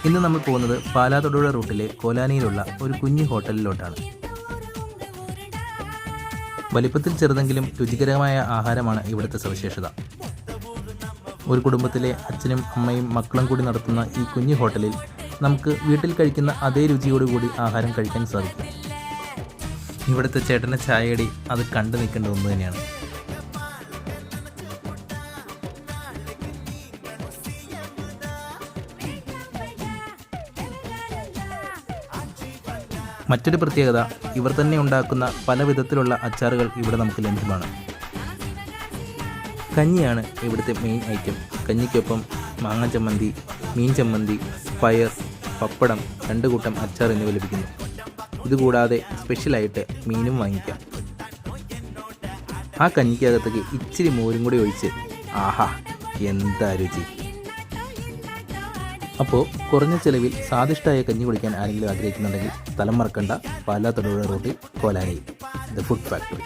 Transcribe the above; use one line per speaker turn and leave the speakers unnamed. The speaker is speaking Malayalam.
ഇന്ന് നമ്മൾ പോകുന്നത് പാലാ-തൊടുപുഴ റൂട്ടിലെ കോലാനിയിലുള്ള ഒരു കുഞ്ഞു ഹോട്ടലിലോട്ടാണ്. വലിപ്പത്തിൽ ചെറുതെങ്കിലും രുചികരമായ ആഹാരമാണ് ഇവിടുത്തെ സവിശേഷത. ഒരു കുടുംബത്തിലെ അച്ഛനും അമ്മയും മക്കളും കൂടി നടത്തുന്ന ഈ കുഞ്ഞു ഹോട്ടലിൽ നമുക്ക് വീട്ടിൽ കഴിക്കുന്ന അതേ രുചിയോടുകൂടി ആഹാരം കഴിക്കാൻ സാധിക്കും. ഇവിടുത്തെ ചേട്ടൻ്റെ ചായയടി അത് കണ്ടു നിൽക്കേണ്ട ഒന്ന് തന്നെയാണ്. മറ്റൊരു പ്രത്യേകത, ഇവർ തന്നെ ഉണ്ടാക്കുന്ന പല വിധത്തിലുള്ള അച്ചാറുകൾ ഇവിടെ നമുക്ക് ലഭ്യമാണ്. കഞ്ഞിയാണ് ഇവിടുത്തെ മെയിൻ ഐറ്റം. കഞ്ഞിക്കൊപ്പം മാങ്ങ ചമ്മന്തി, മീൻ ചമ്മന്തി, പയർ, പപ്പടം, 2 കൂട്ടം അച്ചാർ എന്നിവ ലഭിക്കുന്നു. ഇതുകൂടാതെ സ്പെഷ്യലായിട്ട് മീനും വാങ്ങിക്കാം. ആ കഞ്ഞിക്കകത്തേക്ക് ഇച്ചിരി മോരും കൂടി ഒഴിച്ച് ആഹാ എന്താ രുചി! അപ്പോൾ കുറഞ്ഞ ചിലവിൽ സ്വാദിഷ്ടമായ കഞ്ഞി കുടിക്കാൻ ആരെങ്കിലും ആഗ്രഹിക്കുന്നുണ്ടെങ്കിൽ സ്ഥലം മറക്കണ്ട, പാലാ-തൊടുപുഴ റൂട്ടിൽ കോലാനി ദ ഫുഡ് ഫാക്ടറി.